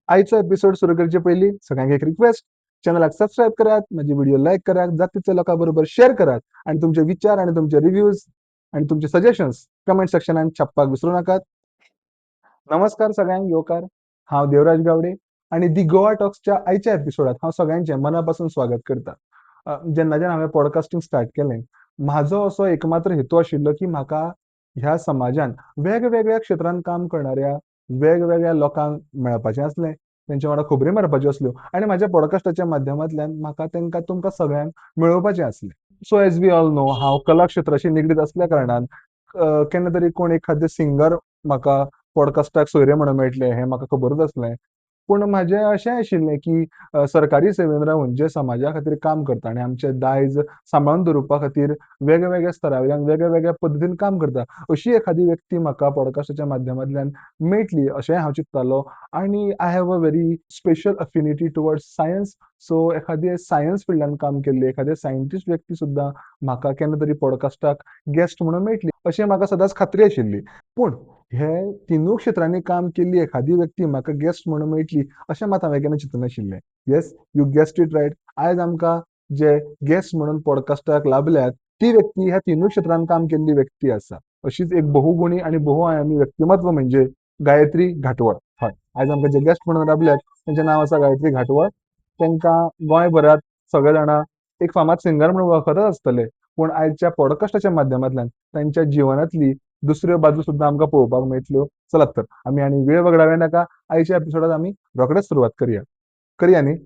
आजचा एपिसोड सुरू करचे पयलीं सगळ्यांक एक रिक्वेस्ट, चॅनलाक सबस्क्राईब करात, माझे व्हिडिओ लाईक करात, जास्तीच्या लोकांबरोबर शेअर करात आणि तुमचे विचार आणि तुमचे रिव्ह्यूज आणि तुमचे सजेशन्स कमेंट सेक्शनात छापपाक विसरू नाकात. नमस्कार सगळ्यांक येवकार. हांव देवराज गावडे आणि दी गोवा टॉक्सच्या आयच्या एपिसोडात हांव सगळ्यांचें मनापासून स्वागत करता. जेन्नाच्यान हांवें पॉडकास्टिंग स्टार्ट केलें, म्हाजो असो एकमात्र हेतू आशिल्लो की म्हाका ह्या समाजान वेगवेगळ्या क्षेत्रांत काम करणाऱ्या वेगवेगळ्या लोकांक मेळपाचें आसलें, तेंचे वांगडा खबरी मारपाच्यो आसल्यो आनी म्हाज्या पॉडकास्टाच्या माध्यमांतल्यान म्हाका तुमकां सगळ्यांक मेळोवपाचें आसलें. So as we all know हांव कला क्षेत्राशी निगडीत असल्या कारणान केन्ना तरी कोण एखादे सिंगर म्हाका पॉडकास्टाक सोयरे म्हणून मेळटले हें म्हाका खबरूच आसलें. पूण म्हाजें अशें आशिल्लें की सरकारी सेवेन रावन जे समाजा खातीर काम करता आनी आमचें दायज सांबाळून दवरपा खातीर वेगवेगळ्या स्तरावयल्यान वेगवेगळ्या पद्दतीन काम करता, अशी एखादी व्यक्ती म्हाका पॉडकास्टाच्या माध्यमांतल्यान मेळटली अशेंय हांव चिंत्तालों. आनी I have a very special affinity towards science. So एखादे सायन्स फिल्डान काम केल्ले एखादे सायंटिस्ट व्यक्ती सुद्दां म्हाका केन्ना तरी पॉडकास्टाक गेस्ट म्हणून मेळटली अशी म्हाका सदांच खात्री आशिल्ली. पूण हे तिनूय क्षेत्रांनी काम केल्ली एखादी व्यक्ती म्हाका गेस्ट म्हणून मेळटली अशें मात हांवें केन्ना चिंतनाशिल्लें. Yes, you guessed it right. आयज आमकां जे गेस्ट म्हणून पॉडकास्टाक लाभल्यात ती व्यक्ती ह्या तिनूय क्षेत्रांत काम केल्ली व्यक्ती आसा. अशीच एक बहुगुणी आनी बहुआयामी व्यक्तिमत्व म्हणजे गायत्री घाटवळ. हय, आयज आमकां जे गेस्ट म्हणून लाभल्यात तेंचें नांव आसा गायत्री घाटवळ. तेंकां गोंयभरांत सगळे जाणां एक फामाद सिंगर म्हणून वळखतच आसतले, पूण आयच्या पॉडकास्टाच्या माध्यमांतल्यान तांच्या जिवनांतली दुसऱ्यो बाजू सुद्दां आमकां पळोवपाक मेळटल्यो. चलात तर आमी आनी वेळ वगडावया नाका, आयच्या एपिसोडात आमी रोखडेच सुरवात करया न्ही.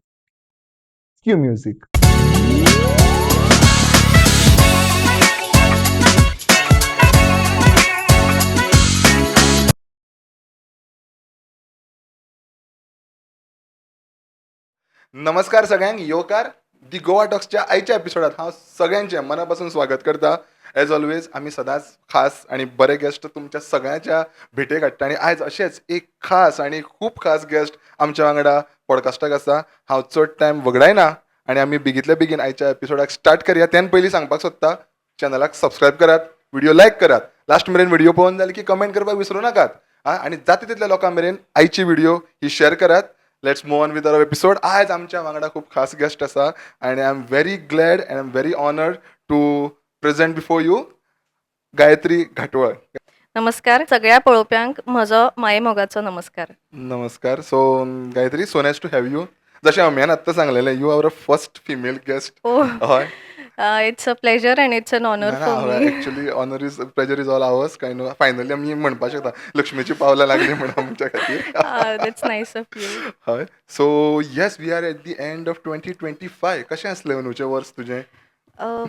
Q music. नमस्कार सगळ्यांक येवकार. दी गोवा टॉक्सच्या आयच्या एपिसोडात हांव सगळ्यांचें मनापासून स्वागत करता. एज ऑलवेज आमी सदांच खास आनी बरे गेस्ट तुमच्या सगळ्यांच्या भेटेक हाडटा आनी आयज अशेंच एक खास आनी खूब खास गेस्ट आमच्या वांगडा पॉडकास्टाक आसा. हांव चड टायम वगडायना आनी आमी बेगींतल्या बेगीन आयच्या एपिसोडाक स्टार्ट करया. तेन पयलीं सांगपाक सोदता, चॅनलाक सबस्क्रायब करात, व्हिडिओ लायक करात, लास्ट मेरेन व्हिडिओ पळोवन जालें की कमेंट करपाक विसरूं नाकात. आनी जाता तितल्या लोकां मेरेन आयची व्हिडिओ ही शेअर करात. Let's move on with our episode. आज आमच्या वांगडा खूप खास गेस्ट आसा आनी I am very glad and I am very honoured to present before you Gayatri Ghatwal. नमस्कार सगळ्या पळोवप्यांक म्हजो माये मोगाचो नमस्कार. नमस्कार. So Gayatri, so nice to have you. जशें हांवें आत्तां सांगलेलें, you are a first female guest. हय, it's a pleasure and it's an honour for me. Actually honour is pleasure is all ours. काय न्हू, फायनली आमी म्हणपाक शकता लक्ष्मीची पावलां लागली म्हणून आमच्या खातीर. That's nice of you. हय. So yes, we are at the end of 2025. कशें आसलें अंदूचें वर्स तुजें?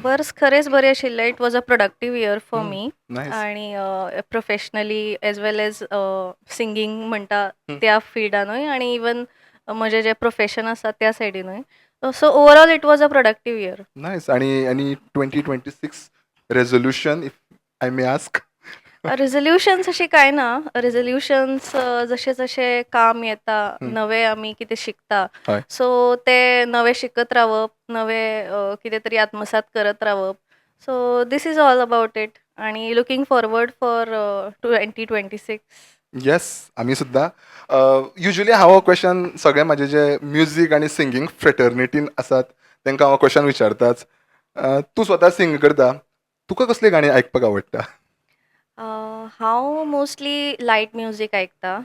वर्स खरेंच बरें आशिल्लें. It was a productive year for me. Nice. आणि professionally age well age singing म्हणटा त्या फिल्डानूय आनी इवन म्हजें जें प्रोफेशन आसा त्या सायडीनूय. So overall it was a productive year. Nice. आणि 2026 resolution, if I may ask? Resolutions अशी काय ना. रेझोल्युशन्स जशे जशे काम येता, नवे आमी कितें शिकता, हय. सो ते नवे शिकत रावप, नवे कितें तरी आत्मसात करत रावप. So this is all about it आणि लुकिंग फॉरवर्ड फॉर 2026. येस, आमी सुद्दां. युजली हांव हो क्वेश्चन सगळे म्हाजे जे म्युजीक आनी सिंगींग फ्रेटर्निटीन आसात तांकां हांव क्वेश्चन विचारताच. तूं स्वता सिंग करता, तुका कसली गाणी आयकपाक आवडटा? हांव मोस्टली लायट म्युजीक आयकता.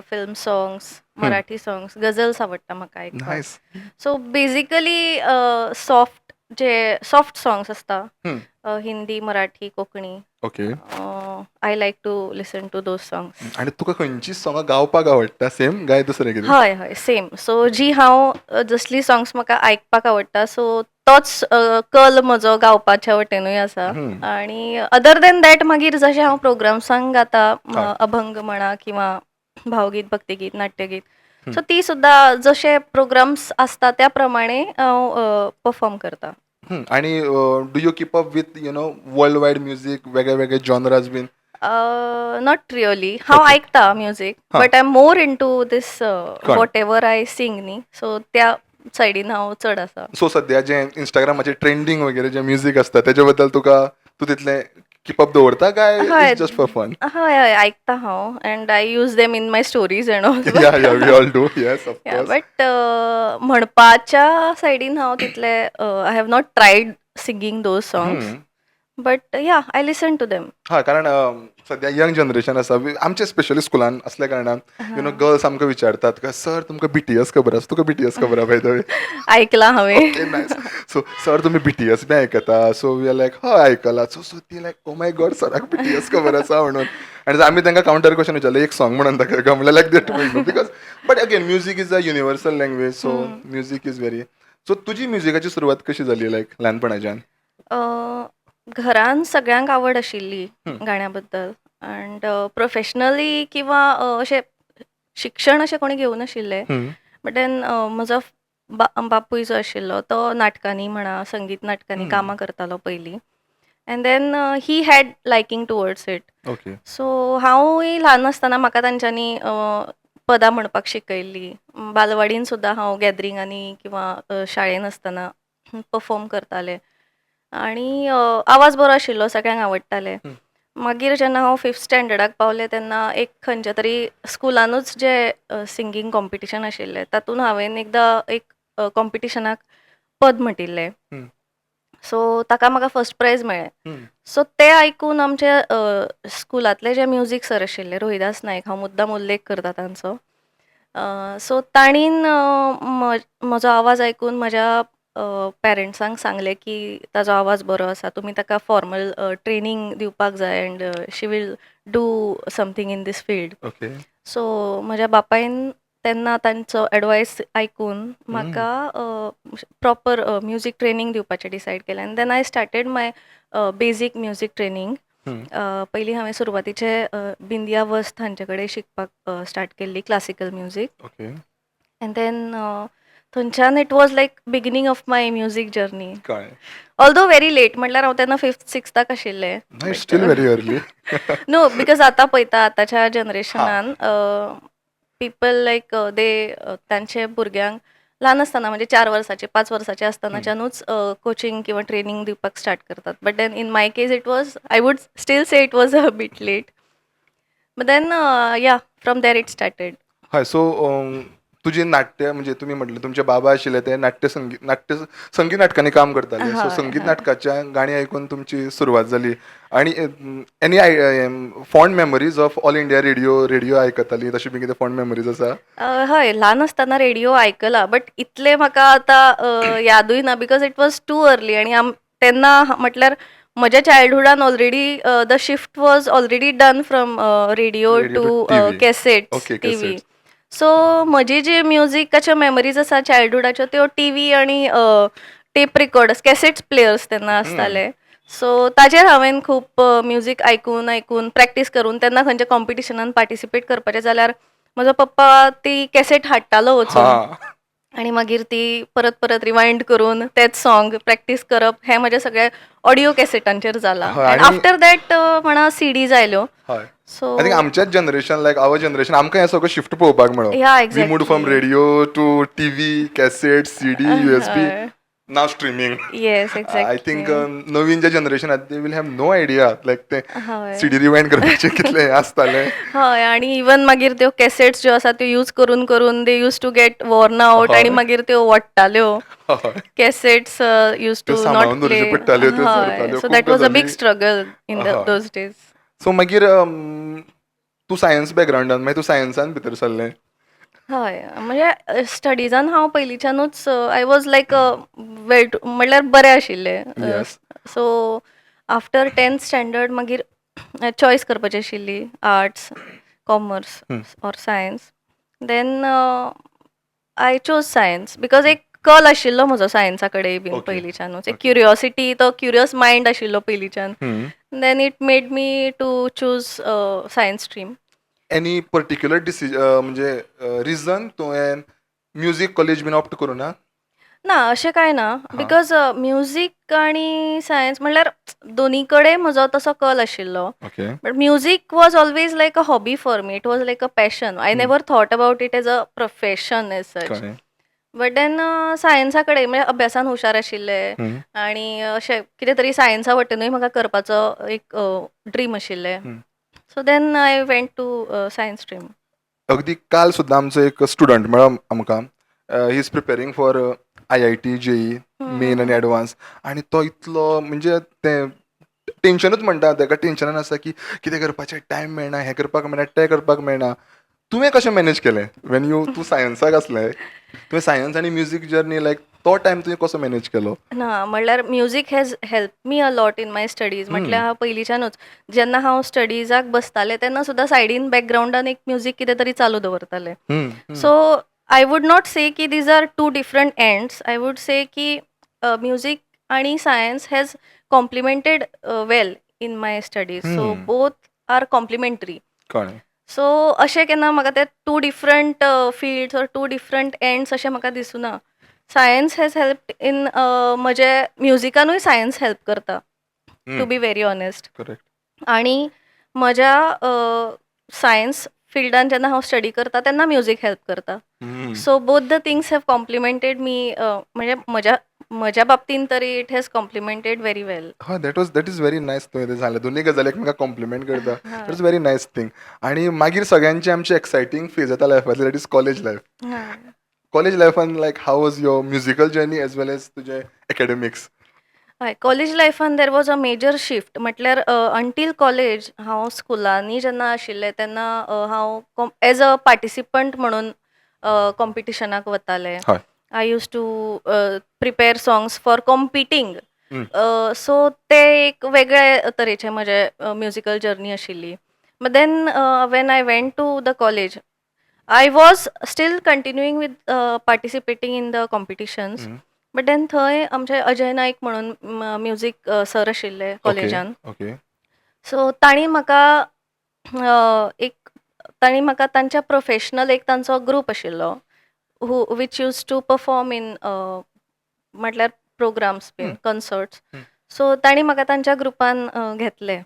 Film songs, Marathi songs, ghazals आवडटा म्हाका आयकपाक. Nice. So basically soft songs असता, Hindi, Marathi, Konkani. Okay. I like to listen to those songs. आनी तुका खंयची सोंगां गावपाक आवडटा, सेम काय दुसरें कितें? हय हय, सेम. सो जी हांव जसली सॉंग्स म्हाका आयकपाक आवडटा, सो तोच कल म्हजो गावपाच्या वटेनूय आसा. आणि अदर दॅन दॅट मागीर जशें हांव प्रोग्राम्सांक गाता, अभंग म्हणा किंवा भावगीत, भक्तिगीत, नाट्यगीत, सो ती सुद्दां जशे प्रोग्राम्स आसता त्या प्रमाणे हांव परफॉर्म करता. आनी do you keep up with world wide music, वेगळे वेगळे जॉनराज बीन? Not really. हांव आयकता music, but I am more in to this whatever I sing न्ही, सो त्या सायडीन हांव चड आसा. सो सद्या जे इंस्टाग्रामाचेर ट्रेंडींग वगैरे जे म्युजीक आसता तेजे बद्दल तूं तितलें किप अप दवरता काय हय. Just for fun? हय हय आयकता हांव and I use them in my stories and all. Yeah yeah we all do yes of yeah course. But म्हणपाच्या सायडीन हांव तितले I have not tried singing those songs but yeah I listen to them. हा कारण सध्या young generation आसा आमचे specially स्कुलान असल्या कारणान गर्ल्स आमकां विचारतात का सर तुमकां BTS खबर आसा? तुका BTS खबर आहा बाय द वे? ऐकला हांवें. Okay nice. सो सर तुम्ही BTS बी आयकता? सो वी आर लायक हय आयकला. सो ती लायक ओ माय गॉड सराक BTS खबर आसा म्हणून. आनी आमी तांकां काउंटर क्वेश्चन विचारलें एक सॉंग म्हणून दाखय का म्हणल्यार like that because but again music is a universal language so music is very. So तुजी म्युझिकाची सुरवात कशी जाली लायक ल्हानपणाच्यान? घरान सगळ्यांक आवड आशिल्ली गाण्या बद्दल अँड प्रोफेशनली किंवा अशें शिक्षण अशें कोणी घेवूं नाशिल्लें बट देन म्हजो बापूय जो आशिल्लो तो नाटकांनी म्हणा संगीत नाटकांनी कामां करतालो पयलीं and then he had liking towards it. Okay. So हांवूय ल्हान आसतना म्हाका तांच्यांनी पदां म्हणपाक शिकयल्लीं. बालवाडीन सुद्दां हांव गॅदरिंगांनी किंवा शाळेन आसतना परफॉर्म करतालें आनी आवाज बरो आशिल्लो सगळ्यांक आवडटालें. मागीर जेन्ना हांव 5th स्टँडर्डाक पावलें तेन्ना एक खंयच्या तरी स्कुलानूच जे सिंगींग कॉम्पिटिशन आशिल्लें तातूंत हांवें एकदां एक कॉम्पिटिशनाक पद म्हणटिल्लें. सो ताका म्हाका फर्स्ट प्रायज मेळ्ळें. सो तें आयकून आमचे स्कुलांतले जे म्युझीक सर आशिल्ले रोहिदास नायक हांव मुद्दाम उल्लेख करता तांचो. सो ताणीन म्हजो आवाज आयकून म्हज्या पेरंट्सांक सांगलें की ताजो आवाज बरो आसा तुमी ताका फॉर्मल ट्रेनींग दिवपाक जाय and she will do something in this field. Okay. So म्हज्या बापायन तेन्ना तांचो एडवायस आयकून म्हाका प्रॉपर म्युझीक ट्रेनींग दिवपाचें डिसायड केलें आनी then I started my basic music training. पयलीं हांवें सुरवातीचे बिंदिया वस्त हांचे कडेन शिकपाक स्टार्ट केल्ली classical music okay. And then थंयच्यान it was like beginning of my music journey. कळ्ळें. ऑल्दो व्हेरी लेट म्हटल्यार हांव तेन्ना 5th 6थाक आशिल्लें. नाही still very early. No because आतां पळयता आतांच्या जनरेशनान पीपल लायक दे तांचे भुरग्यांक ल्हान आसतना म्हणजे 4 वर्साचे 5 वर्साचे आसतनाच्यानूच कोचिंग किंवा ट्रेनींग दिवपाक स्टार्ट करतात. But then in my case it was I would still say it was a bit late but then ya from there it started. हय सो तुजी नाट्य म्हणजे तुम्ही म्हटलं तुमचे बाबा आशिल्ले ते नाट्य संगीत नाटकांनी काम करताले. सो संगीत नाटकाच्या गाणी ऐकून तुमची सुरवात झाली आणि any fond memories of All India Radio आयकताली तशी बी कितें फॉन्ड मेमरीज आसा? हय ल्हान आसतना रेडिओ आयकला बट इतले म्हाका आतां यादूय ना because it was too early आनी तेन्ना म्हटल्यार म्हज्या चायल्डहुडान already the shift was already done from radio to cassettes TV. So म्हजी जी म्युझिकाच्यो मेमरीज आसा चायल्डहुडाच्यो त्यो टीव्ही आनी टेप रिकॉर्डर्स कॅसेट्स प्लेयर्स तेन्ना आसताले. सो ताचेर हांवें खूब म्युझीक आयकून प्रॅक्टीस करून तेन्ना खंयच्या कॉम्पिटिशनान पार्टिसिपेट करपाचें जाल्यार म्हजो पप्पा ती कॅसेट हाडटालो वचून आनी मागीर ती परत रिवायंड करून तेच सॉंग प्रॅक्टीस करप हें म्हजें सगळें ऑडियो कॅसेटांचेर जालां. आफ्टर दॅट म्हणा CDs आयल्यो. सो आय थिंक आमच्याच जनरेशन लायक आवर जनरेशन आमकां हें सगळं शिफ्ट पळोवपाक मेळ्ळो. Yeah we moved from radio to TV cassette CD USB now streaming. Yes I exactly. Think नवीन जे जनरेशन आसा they will have no idea like ते CD रिवायंड करपाचें कितलें हें आसतालें. हय आनी इवन मागीर त्यो कॅसेट्स ज्यो आसा त्यो यूज करून they use to get worn out आनी मागीर त्यो वोडटाल्यो. Cassettes use to not play. So that was a big struggle in those days. So मागीर तूं सायन्स बॅकग्रावंडान मागीर तूं सायन्सान भितर सरलें? हय म्हणजे स्टडीजान हांव पयलींच्यानूच आय वॉज लायक म्हणल्यार बरें आशिल्लें. सो आफ्टर 10th स्टँडर्ड मागीर चॉयस करपाची आशिल्ली arts commerce or science. Then I chose science because एक कल आशिल्लो म्हजो सायन्सा कडेन बीन पयलींच्यानूच एक क्युरियोसिटी तो क्युरियस मायंड आशिल्लो पयलींच्यान. Then it made me to choose science stream. Any particular म्हणजे रिझन तुवें म्युझीक कॉलेज बीन ऑप्ट करूं ना? ना अशें कांय ना बिकॉज म्युझीक आनी सायन्स म्हणल्यार दोनी कडेन म्हजो तसो कल आशिल्लो. But music was always like a hobby for me. It was like a passion. I never thought about it as a profession as such. But then सायन्सा कडेन म्हणजे अभ्यासान हुशार आशिल्ले हम्म. आनी अशें कितें तरी सायन्सा वटेनूय म्हाका करपाचो एक ड्रीम आशिल्लें. Hmm. So then I went to science stream. अगदी काल सुद्दां आमचो एक स्टुडंट मेळ्ळो आमकां. He is preparing for IIT JEE main आनी एडवान्स, आनी तो इतलो म्हणजे तें टेन्शनूच म्हणटा, ताका टेन्शनान आसा की कितें करपाचें, टायम मेळना, हें करपाक मेळना, तें करपाक मेळना. तुवें कशें मॅनेज केलें वेन तूं सायन्साक आसलें, तुवें सायन्स आनी म्युजीक जर्नी लायक तो टायम तुवें कसो मॅनेज केलो? ना म्हणल्यार music has help me a lot in my studies. म्हटल्यार हांव पयलींच्यानूच जेन्ना हांव स्टडीजाक बसतालें तेन्ना सुद्दां सायडीन बॅकग्रावंडान एक म्युजीक कितें तरी चालू दवरतालें. So I would not say की these are two different ends. I would say की म्युजीक आणि science has complemented well in my studies. So both are complementary. कळ्ळें. सो अशें केन्ना म्हाका ते two different fields or two different ends अशें म्हाका दिसूना. सायन्स हॅज हेल्प इन म्हजे म्युजिकानूय सायन्स हेल्प करता, to be very honest. Correct. आणि म्हज्या सायन्स फिल्डान जेन्ना हांव स्टडी करता तेन्ना म्युजीक हेल्प करता. So both the things have complimented me. म्हणजे म्हज्या बाबतीन तरी it has complimented very well. हय, दॅट इज व्हेरी नायस. तुवें तें सांगलें, दोनूय गजाली एकमेकाक कॉम्प्लिमेंट करता. That is very nice thing. आनी मागीर सगळ्यांची आमची एक्सायटींग फेज येता लायफांतली, that is college life. College लायफान like how was your musical journey as well as तुजें एकेडमिक्स? हय, कॉलेज लायफान there was a major shift. म्हटल्यार अंटील कॉलेज हांव स्कुलांनी जेन्ना आशिल्लें तेन्ना हांव एज अ पार्टिसिपंट म्हणून कॉम्पिटिशनाक वतालें. हय. I use to prepare songs for competing. Hmm. So ते एक वेगळे तरेचें म्हजें म्युजिकल जर्नी आशिल्ली. But then when I went to the college I was still continuing with participating in the competitions. But then थंय आमचे अजय नाईक म्हणून म्युजीक सर आशिल्ले कॉलेजान. ओके. सो तांणी म्हाका तांच्या प्रोफेशनल एक तांचो ग्रूप आशिल्लो which use to perform in म्हटल्यार प्रोग्राम्स बीन, कन्सर्ट्स. सो तांणी म्हाका तांच्या ग्रुपान घेतलें.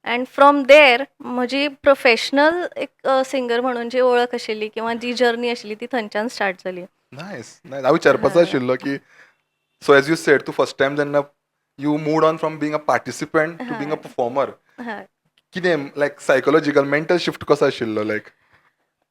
अँड फ्रॉम देर म्हजी प्रोफेशनल एक सिंगर म्हणून जी ओळख आशिल्ली किंवा जी जर्नी आशिल्ली ती थंयच्यान स्टार्ट जाली. नायस. हांव विचारपाचो आशिल्लो की सो एज यू सेड, तूं फर्स्ट टायम जेन्ना you moved on from being a participant to being a performer, हय. कितें लायक सायकोलॉजिकल मेंटल शिफ्ट कसो आशिल्लो लायक?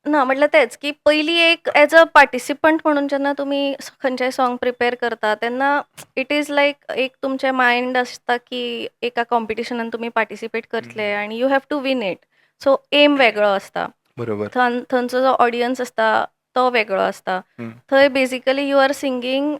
ना म्हटल्यार तेच की पयलीं एक एज अ पार्टिसिपंट म्हणून जेन्ना तुमी खंयचेय सॉंग प्रिपेर करता तेन्ना इट इज लायक एक तुमचें मायंड आसता की एका कॉम्पिटिशनान तुमी पार्टिसिपेट करतले आनी you have to win it. So aim वेगळो आसता. बरोबर. थंयचो जो ऑडियन्स आसता तो वेगळो आसता. थंय basically you are singing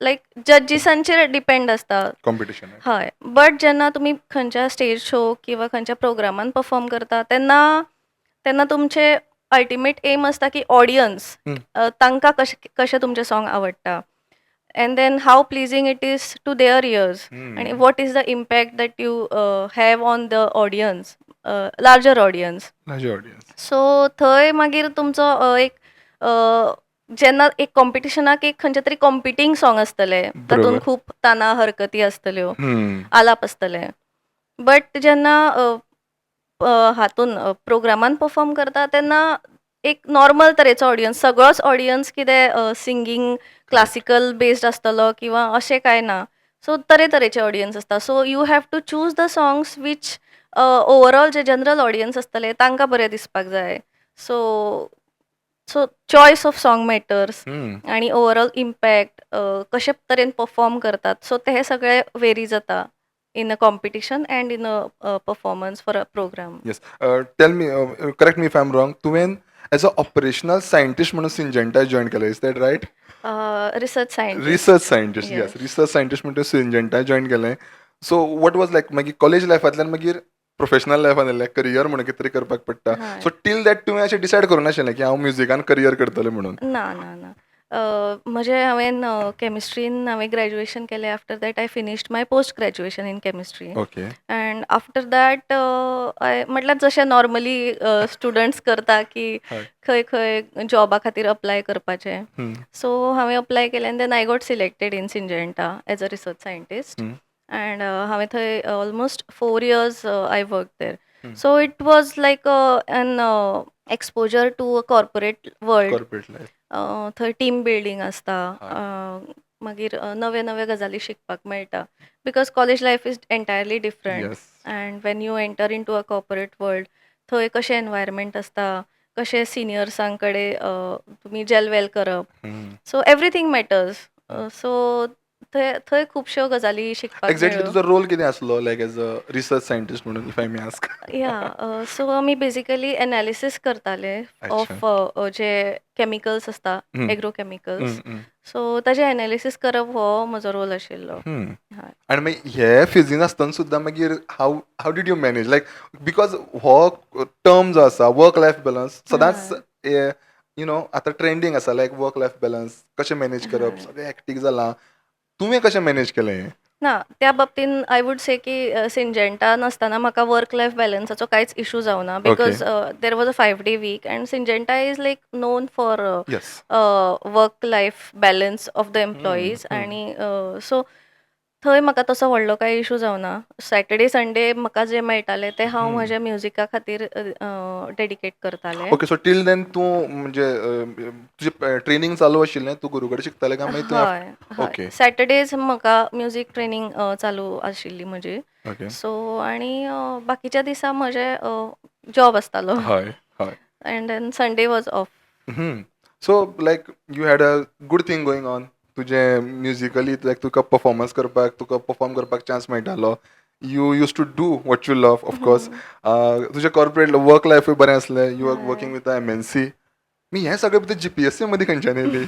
like जजीसांचेर डिपेंड आसता. कॉम्पिटिशन. हय. बट जेन्ना तुमी खंयच्या स्टेज शो किंवा खंयच्या प्रोग्रामान परफॉर्म करता तेन्ना तुमचे अल्टिमेट एम आसता की ऑडियन्स तांकां कशें तुमचें सॉंग आवडटा. And then how pleasing it is to their ears आनी what is the impact that you have on the audience, larger audience. So थंय मागीर तुमचो एक जेन्ना एक कॉम्पिटिशनाक एक खंयचें तरी कॉम्पिटींग सॉंग आसतलें, तातूंत खूब ताना हरकती आसतल्यो, आलाप आसतले. बट जेन्ना हातून प्रोग्रामान परफॉर्म करता तेन्ना एक नॉर्मल तरेचो ऑडियन्स, सगळोच ऑडियन्स कितें सिंगींग क्लासिकल बेस्ड आसतलो किंवा अशें कांय ना. सो तरेतरेचे ऑडियन्स आसता. So you have to choose the songs which overall जे जनरल ऑडियन्स आसतले तांकां बरें दिसपाक जाय. So choice of song matters आनी ओवरऑल इम्पॅक्ट कशे तरेन परफॉर्म करतात. सो ते सगळे वेरी जाता in a competition and in a performance for a program. Yes. Tell me, correct me if I'm wrong, तुवें एज अ ऑपरेशनल सायंटिस्ट म्हणून Syngenta join केलें, is that right? Research scientist. Research scientist, Yes. Yes. Research scientist म्हणून Syngenta join केलें. So what was like मागीर college लायफांतल्यान मागीर professional लायफान येयलें, career म्हणून कितें तरी करपाक पडटा. हय. सो टील दॅट तुवें अशें डिसायड करूं नाशिल्लें की हांव म्युजिकान करियर करतलें म्हणून? ना. हांवें केमिस्ट्रीन ग्रॅज्युएशन केलें. After that I finished my post graduation in chemistry. Okay. And after that म्हटल्यार जशें नॉर्मली स्टुडंट्स करता की खंय जॉबा खातीर अप्लाय करपाचें. सो हांवें अप्लाय केलें आनी then I got selected in Syngenta as a research scientist. And हांवें थंय almost 4 years I work there. So it was like an exposure to a corporate world. Corporate life. थंय team building आसता. हय. मागीर नवे नवे गजाली शिकपाक मेळटा because college life is entirely different. Yes. And when you enter in to a corporate world थंय कशें एनवायरमेंट आसता, कशें सिनियर्सां कडेन तुमी जेल वेल करप, सो एवरीथींग मॅटर्स. सो थंय थंय खुबश्यो गजाली शिकपाक एक्झॅक्टली मेळ्ळ्यो. तुजो रोल कितें आसलो like as a research scientist म्हणून इफ आय मे आस्क? या सो आमी बेसिकली एनालिसीस करताले अच्छा. ऑफ जे केमिकल्स आसता, हम्म. एग्रोकेमिकल्स. सो ताजे एनालिसीस करप हो म्हजो रोल आशिल्लो. हय. आनी मागीर हे फिजीन आसतना सुद्दां मागीर how did you manage like because हो टर्म जो आसा वर्क लायफ बॅलन्स सदांच यू नो आतां ट्रेंडींग आसा लायक वर्क लायफ बॅलन्स कशें मॅनेज करप हय. सगळें हॅक्टीक जालां. तुवें कशें मॅनेज केलें हें? ना, त्या बाबतीन आय वूड से की सिंजेंटा नासतना म्हाका वर्क लायफ बॅलन्साचो कांयच इशू जावना because there was a 5 day week and Syngenta is like known for yes. Work life balance of the employees. आनी सो थंय म्हाका तसो व्हडलो कांय इशू जावना. सॅटर्डे संडे म्हाका जे मेळटाले ते हांव म्हज्या म्युजिका खातीर डेडिकेट करतालें. ओके सो टील देन तूं म्हणजे तुजें ट्रेनींग चालू आशिल्लें तूं गुरू कडेन शिकतालें काय मागीर तुवें हय हय ओके. सॅटर्डेज म्हाका म्युजीक ट्रेनींग चालू आशिल्ली म्हजी. ओके. सो आनी बाकीच्या दिसा म्हजे जॉब आसतालो हय हय. And then Sunday was off. So like you had a good thing going on तुजें म्युजिकली लायक तुका परफॉर्मन्स करपाक तुका परफॉर्म करपाक चान्स मेळटालो. You use to do what you love of course. तुजें कॉर्पोरेट वर्क लायफूय बरें आसलें. You are working with MNC. मी हें सगळें भितर GPSC मदीं खंयच्यान येयली?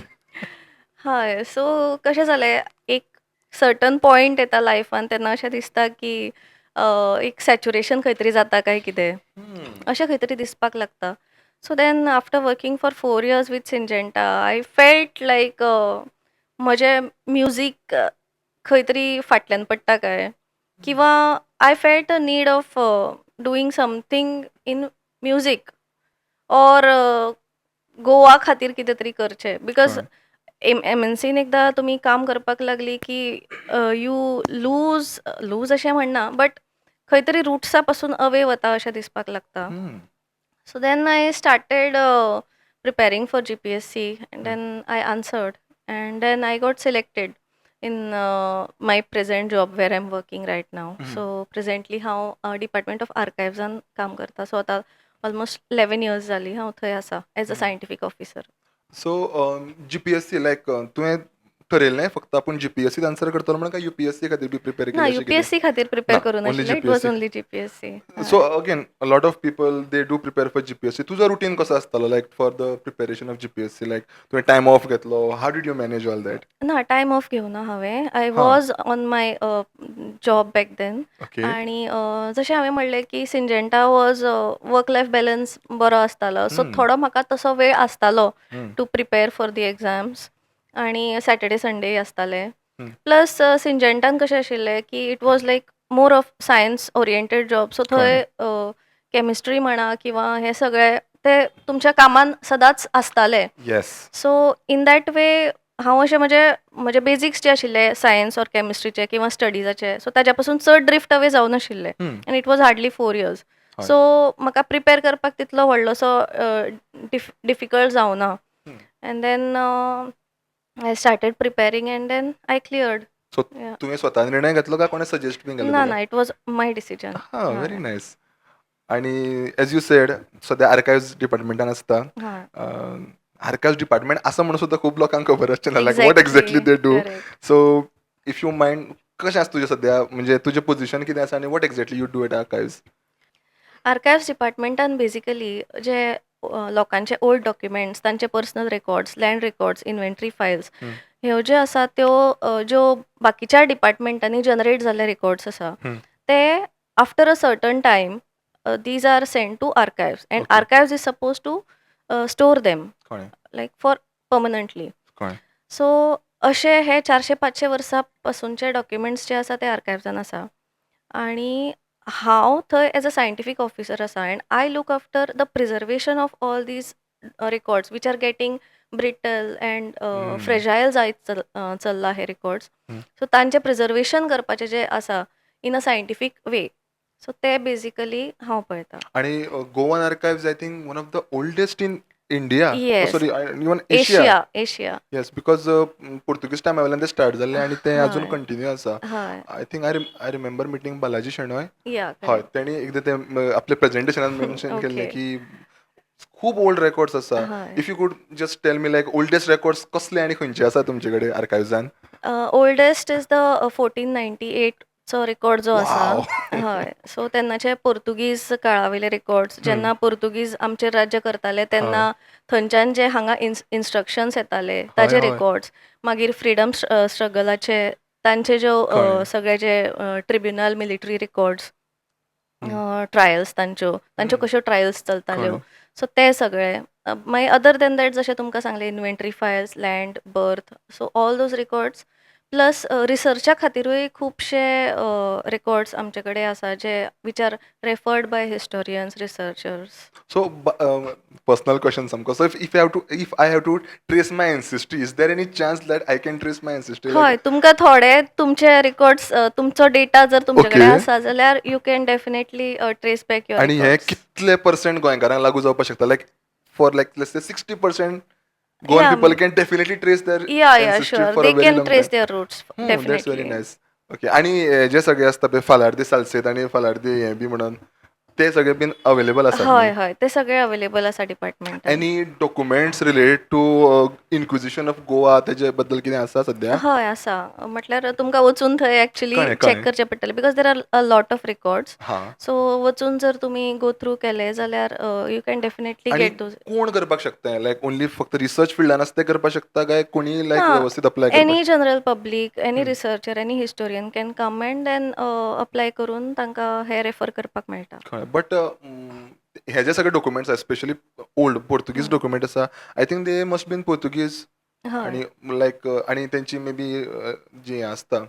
हय सो कशें जालें एक सर्टन पॉयंट येता लायफान तेन्ना अशें दिसता की एक सॅच्युरेशन खंय तरी जाता काय कितें अशें खंय तरी दिसपाक लागता. So then after working for 4 years with Syngenta I felt like म्हजें म्युजीक खंय तरी फाटल्यान पडटा काय किंवा I felt a need of doing something in music or Goa खातीर कितें तरी करचें बिकॉज MNCन एकदां तुमी काम करपाक लागली की यू लूज अशें म्हणना बट खंय तरी रुट्सा पासून अवे वता अशें दिसपाक लागता. So then I started preparing for GPSC and then I answered and then I got selected in my present job where I am working right now. So presently हांव डिपार्टमेंट ऑफ आर्कायव्जान काम करता. So आतां almost 11 years जालीं हांव थंय आसा age a scientific officer. So GPSC like तुवें ठरयल्लें फक्त आपूण GPSC आन्सर करतलो म्हणून काय UPSC खातीर बी प्रिपेर ना केलें अशें कितें? UPSC खातीर प्रिपेअर ना, करून only नाशिल्लें. It was GPSC. Only GPSC. So again a lot of people they do prepare for GPSC. तुजो रुटीन कसो आसतालो like for the preparation of GPSC like तुवें टायम ऑफ घेतलो how did you manage all that? ना time off घेवना हांवें. I हां. Was on my job back then. Okay. आनी जशें हांवें म्हणलें की Syngenta was work life balance बरो आसतालो. सो थोडो म्हाका तसो वेळ आसतालो to prepare for the exams आनी सॅटर्डे संडे आसताले. प्लस सिंजेंटान कशें आशिल्लें की it was like more of science oriented job. So थंय केमिस्ट्री म्हणा किंवा हे सगळे ते तुमच्या कामान सदांच आसताले. Yes. So in that way हांव अशें म्हजे बेजिक्स जे आशिल्ले सायन्स ऑर केमिस्ट्रीचे किंवा स्टडीजाचे सो ताच्या पासून चड ड्रिफ्ट अवे जावं नाशिल्लें. आनी it was hardly 4 years. So म्हाका प्रिपेर करपाक तितलो व्हडलोसो डिफिकल्ट जावना. And then I started preparing and then I cleared. So तुवें स्वता निर्णय घेतलो काय कोणें सजेस्ट बीन केलें ना तुका? ना इट वॉज माय डिसिजन. हां, व्हेरी नायस. आनी एज यू सेड सद्या आर्कायव्ज डिपार्टमेंटान आसता. आर्कायव्ज डिपार्टमेंट आसा म्हणून सुद्दां खूब लोकांक खबर आसचें ना लायक what exactly they do. So if you mind कशें आसा तुजें सद्या म्हणजे तुजें पोझिशन कितें आसा आनी what exactly you do at archives? Archives डिपार्टमेंटान बेसिकली जे लोकांचे ओल्ड डॉक्युमेंट्स तांचे personal records, land records, inventory files ह्यो ज्यो आसा त्यो ज्यो बाकीच्या डिपार्टमेंटांनी जनरेट जाल्ले रेकॉर्ड्स आसा ते after a certain time these are send to archives and Okay. Archives is suppose to store them कळ्ळें. Like for permanently. कळ्ळें. सो अशे हे 400-500 वर्सां पासूनचे डॉक्युमेंट्स जे आसा ते आर्कायव्जान आसा. आनी हांव थंय एज अ सायंटिफीक ऑफिसर आसा and I look after the preservation of all these records which are getting brittle and fragile जायत चल्ला हे रेकॉर्ड्स. सो तांचें प्रिजर्वेशन करपाचें जें आसा in a scientific way. So ते बेसिकली हांव पळयतां. आणि Goan archives I think one of the oldest in India, yes, sorry even Asia. Asia. Yes, because Portuguese टायमा वयल्यान ते स्टार्ट जाल्ले आणि ते अजून हय, कंटिन्यू आसा. हय. I think I remember meeting Balaji Shenoy. हय, करेक्ट. तेणी एकदां ते आपल्या प्रेझेंटेशनान मेन्शन केल्लें ओके. की खूप ओल्ड रेकॉर्ड्स आसा. हय. If you could just tell me like oldest records कसले आणि खंयचे आसा तुमचे कडेन आर्कायव्जान? ओल्डेस्ट इज द 1498 चो रेकॉर्ड जो आसा. वाव. हय. सो तेन्नाचे पोर्तुगीज काळावयले रेकॉर्ड्स, जेन्ना पोर्तुगीज आमचेर राज्य करताले तेन्ना थंयच्यान जे हांगा इन्स्ट्रक्शन्स येताले ताजे हय. रेकॉर्ड्स, मागीर फ्रिडम स्ट्रगलाचे तांचे ज्यो कळ्ळें. सगळे जे ट्रिब्युनल मिलिटरी रेकॉर्ड्स, ट्रायल्स तांच्यो कश्यो ट्रायल्स चलताल्यो. कळ्ळें. सो ते सगळे. मागीर अदर दॅन दॅट जशें तुमकां सांगलें inventory files, land, birth, so all those records plus रिसर्चा खातीरूय खुबशे रेकॉर्ड्स आमचे कडेन आसा जे which are referred by historians, researchers. So, personal question, Samko. So, if I have to trace my ancestry, is there any chance that I can trace my ancestry? हय, तुमकां थोडे तुमचे रेकॉर्ड्स, तुमचो डेटा जर तुमचे कडेन Okay. आसा जाल्यार you can definitely trace back your आणि हे रेकॉर्ड्स. कितले पर्सेंट गोंयकारांक लागू जावपाक शकता? Like for like let's say 60% Goan Yeah. People can definitely trace their yeah ancestry sure, for they a very can long trace time. Their roots That's very definitely. nice. Okay. आणि जे सगळे असता पळय फालार्दी सालसेत आणि फालार्दी हे बी म्हणून ते सगळे बीन अवेलेबल आसात हय, न्ही? हय, ते सगळे अवेलेबल आसा डिपार्टमेंटान. Any documents related to inquisition of Goa तेजे बद्दल कितें आसा सद्या? हय, आसा. म्हटल्यार तुमकां वचून थंय एक्चुअली कळ्ळें, चॅक कळ्ळें. करचें पडटलें because there are a lot of records. हां. सो वचून जर तुमी गो थ्रू केले जाल्यार यू कॅन डेफिनेटली आणि गेट दोज. कोण करपाक शकता? लायक ओन्ली फक्त रिसर्च फिल्डान आसा ते करपाक शकता काय कोणी लायक हां, व्यवस्थित अप्लाय करपाक any general public, any researcher, any historian can come and then apply करून तांकां हे रेफर करपाक मेळटा. शकता? बट हे जे सगळे डॉक्युमेंट्स आसा स्पेशली ओल्ड पोर्तुगीज डॉक्युमेंट आसा, I think they must been Portuguese हय. आणि लायक आणि तेंची मे बी जी आसता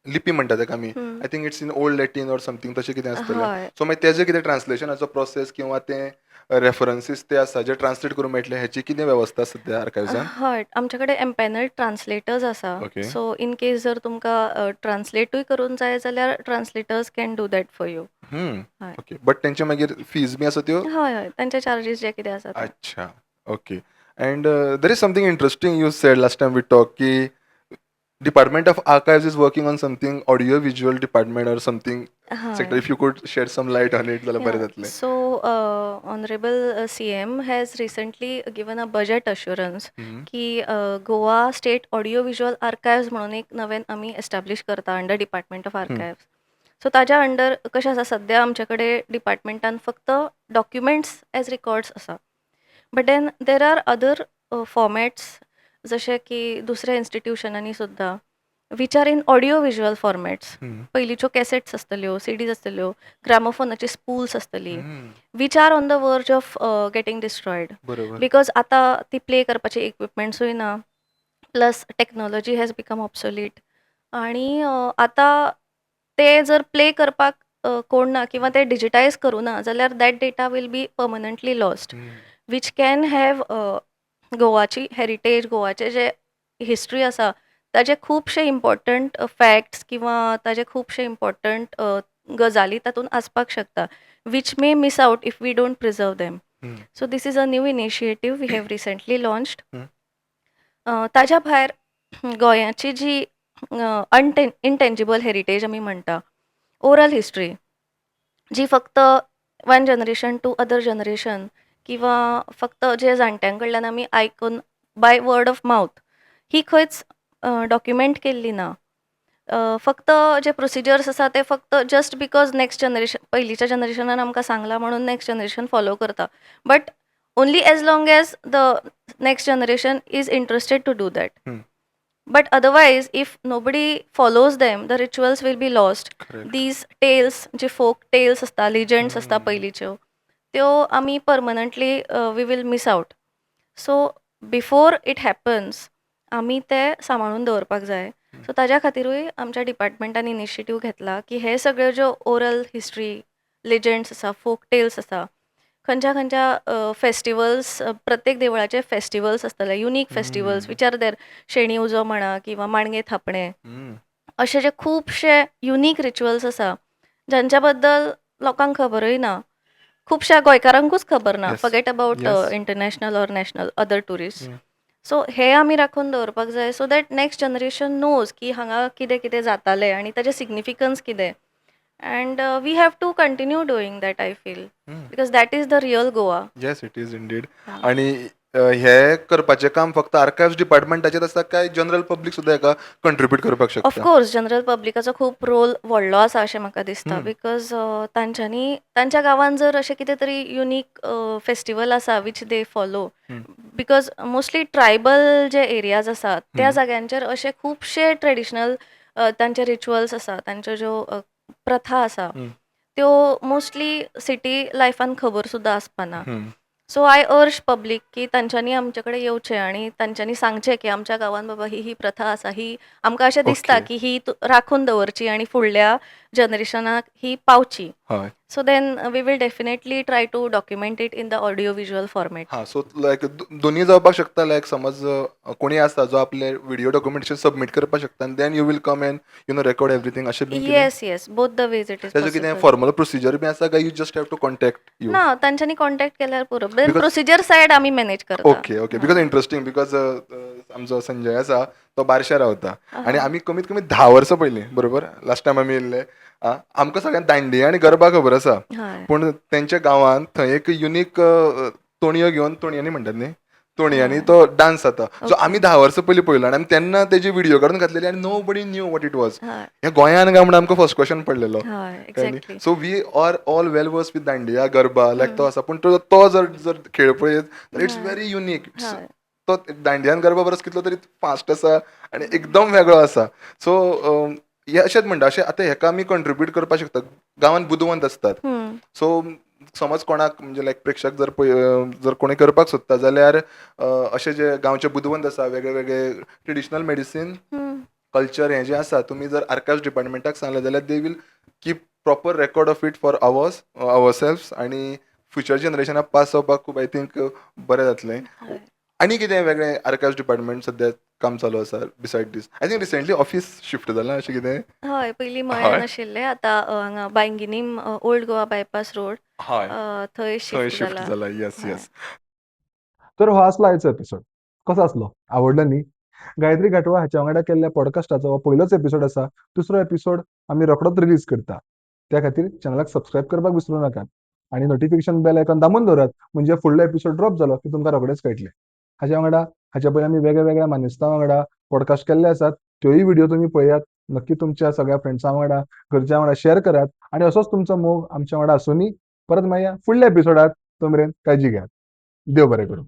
लिपी म्हणटा ताका आमी, हं. I think it's in old Latin or something तशें कितें आसतलें. हय. सो मागीर तेजे कितें ट्रान्सलेशनाचो प्रोसेस किंवा ते रेफरन्सीस ते आसा जे ट्रान्सलेट करूंक मेळटले हेची कितें वेवस्था सद्या आर्कायव्जान? हय, आमचे कडेन एम्पॅनल्ड ट्रान्सलेटर्स आसा. ओके. सो इन केस जर तुमकां ट्रान्सलेटूय करून जाय जाल्यार translators can do that for you. हय. ओके. बट तेंचे मागीर फीज बी आसा त्यो? हय, हय. तांचे चार्जीस जे कितें आसा ते. अच्छा. Okay. And there is something interesting you said last time we talked ki Department of Archives is working on something audio visual department or something sector. हय. If you could shed some light on it, जाल्यार बरें जातलें. So, Honorable CM has recently given a budget assurance hmm. की Goa state audio visual archives म्हणून एक नवें आमी establish करता under department of archives. So ताज्या अंडर कशें आसा सद्या आमचे कडेन डिपार्टमेंटान फक्त डॉक्युमेंट्स एज रेकॉर्ड्स आसा. But then there are other formats जशे की दुसऱ्या इन्स्टिट्युशनांनी सुद्दां which are in audio visual formats. Hmm. पयलींच्यो कॅसेट्स आसतल्यो, सीडीज आसतल्यो, ग्रामोफोनाची स्पूल्स आसतली, हम्म. वीच आर ऑन द वर्ज ऑफ गेटिंग डिस्ट्रॉयड बरोबर. बिकॉज आतां ती प्ले करपाची इक्विपमेंट्सूय ना, plus technology has become obsolete. आणि आतां ते जर प्ले करपाक कोण ना किंवा ते डिजिटायज करूं ना जाल्यार that data will be permanently lost, hmm. Which can have गोवाची हेरिटेज, गोवाचे जे हिस्ट्री आसा ताजे खुबशे इम्पॉर्टंट फॅक्ट्स किंवा ताजे खुबशे इम्पॉर्टंट गजाली तातूंत आसपाक शकता which may miss out if we don't preserve them. Hmm. So this is a new initiative we have recently launched. Hmm. ताज्या भायर गोंयाची जी इनटेंजिबल हेरिटेज आमी म्हणटा, ओरल हिस्ट्री, जी फक्त one generation to other generation किंवा फक्त जे जाणट्यां कडल्यान आमी आयकून बाय वर्ड ऑफ माउथ ही खंयच डॉक्युमेंट केल्ली ना. फक्त जे प्रोसिजर्स आसा ते फक्त जस्ट बिकॉज नेक्स्ट जनरेशन पयलींच्या जनरेशनान आमकां सांगलां म्हणून नेक्स्ट जनरेशन फॉलो करता. But only as long as the next generation is interested to do that. Hmm. But otherwise if nobody follows them the rituals will be lost. Correct. These tales जे folk tales आसता, legends आसता पयलींच्यो, त्यो आमी पर्मनंटली we will miss out. So before it happens आमी ते सांबाळून दवरपाक जाय. सो ताज्या खातीरूय आमच्या डिपार्टमेंटान इनिशिएटीव घेतला की हे सगळ्यो ज्यो ओरल हिस्ट्री, लिजंड्स आसा, फोक टेल्स आसा, खंयच्या फेस्टिवल्स, प्रत्येक देवळाचे फेस्टिवल्स आसतले, unique festivals which are there, Sheni Ujo म्हणा किंवा माणगे थापणे, हम्म. अशे जे खुबशे युनीक रिच्युअल्स आसा ज्यांच्या बद्दल लोकांक खबरूय ना, खुबश्या गोंयकारांकूच खबर ना, Yes. Forget about Yes. International or national other tourist. Mm. So हे आमी राखून दवरपाक जाय so that next generation knows की हांगा कितें कितें जातालें आनी ताचें सिग्निफिकन्स कितें. And we have to continue doing that I feel Mm. Because that is the real Goa. Yes it is indeed. हा. आणि हे करपाचें काम फक्त आर्कायव्स डिपार्टमेंटाचेर आसता काय जनरल पब्लीक सुद्दां हेका कंट्रिब्यूट करपाक शकता? ऑफकोर्स जनरल पब्लिकाचो खूब रोल व्हडलो आसा अशें म्हाका दिसता हम्म. बिकॉज तांच्यांनी तांच्या गांवांत जर अशें कितें तरी युनीक फेस्टिवल आसा वीच दे फॉलो हम्म. बिकॉज मोस्टली ट्रायबल जे एरियाज आसात त्या हम्म. जाग्यांचेर अशे खुबशे ट्रेडिशनल तांचे रिच्युअल्स आसा तांच्यो ज्यो प्रथा आसा हम्म. त्यो मोस्टली सिटी लायफान खबर सुद्दां आसपाना. हम्म. सो आय अर्ज पब्लीक की तांच्यांनी आमचे कडेन येवचें आनी तांच्यांनी सांगचें की आमच्या गांवांत बाबा ही प्रथा आसा ही आमकां अशें दिसता Okay. की ही राखून दवरची आनी फुडल्या जनरेशनाक ही पावची. हय. So then we will definitely try to document it in the audio visual format. हा सो लायक दोन्ही जावपाक शकता लायक समज कोणी आसता जो आपले व्हिडिओ डॉक्युमेंटेशन सबमीट करपाक शकता आनी then you will come and record everything अशें बीन कितें? Yes yes both the ways it is त्याचं कितें पॉसिबल. फॉर्मल प्रोसिजर बी आसा काय you just have to contact you? ना तांच्यांनी कॉन्टॅक्ट केल्यार पुरो देन Because- प्रोसिजर सायड आमी मॅनेज करता. Okay okay because interesting because आमचो संजय आसा तो बारशा रावता आनी आमी कमीत कमी 10 वर्सां पयलीं बरोबर लास्ट टायम आमी येयल्ले आमकां सगळ्यांक दांडिया आनी गरबा खबर आसा हय. पूण तेंच्या गांवांत थंय एक युनीक तोणयो घेवन तोणयांनी म्हणटात न्ही तोणयांनी तो डान्स जाता जो आमी 10 वर्सां पयलीं पळयलो आनी तेन्ना तेजी व्हिडिओ काडून घातलेली आनी nobody knew what it was. हय हे गोंयान काय म्हणून आमकां फर्स्ट क्वेश्चन पडलेलो. हय exactly. So we are all well versed with dandiya garba लायक तो आसा पूण तो जर खेळ पळयत जाल्यार इट्स व्हेरी युनीक. हय. तो दांडियान गरबा परस कितलो तरी फास्ट आसा आनी एकदम वेगळो आसा. सो हे अशेंच म्हणटा अशें आतां हेका आमी कंट्रिब्यूट करपाक शकता. गांवांत बुदवंत आसतात सो समज कोणाक म्हणजे लायक प्रेक्षक जर कोणी करपाक सोदता जाल्यार अशे जे गांवचे बुदवंत आसा वेगळे वेगळे ट्रेडिशनल मेडिसीन कल्चर हें जें आसा तुमी जर आर्कायव्स डिपार्टमेंटाक सांगलें जाल्यार they will keep proper record of it for ourselves आनी फ्युचर जनरेशनाक पास जावपाक खूब आय थिंक बरें जातलें. आनी कितें वेगळें आर्कायव्स डिपार्टमेंट सद्या काम चालू आसा beside this? I think recently office shift जालां अशें कितें? हय पयलीं मयान आशिल्लें आतां हांगा Bainguinim old Goa bypass road हय थंय थंय शिफ्ट शिफ्ट जाला. येस हय. येस. तर हो आसलो आयचो एपिसोड. कसो आसलो? आवडलो न्ही? गायत्री घाटवा हाच्या वांगडा केल्ल्या पॉडकास्टाचो हो पयलोच एपिसोड आसा. दुसरो एपिसोड आमी रोखडोच रिलीज करता. त्या खातीर चॅनलाक सबस्क्रायब करपाक विसरूं नाकात आनी नोटिफिकेशन बेल आयकॉन दामून दवरात म्हणजे फुडलो एपिसोड ड्रॉप जालो की तुमकां रोखडेंच कळटलें. हाच्या वांगडा हाच्या पयलीं आमी वेगळ्या वेगळ्या मानेस्तां वांगडा पॉडकास्ट केल्ले आसात. त्योय व्हिडिओ तुमी पळयात. नक्की तुमच्या सगळ्या फ्रेंड्सां वांगडा घरच्यां वांगडा शेअर करात आनी असोच तुमचो मोग आमच्या वांगडा आसुनी. परत मेळया फुडल्या एपिसोडात. तो मेरेन काळजी घेयात. देव बरें करूं.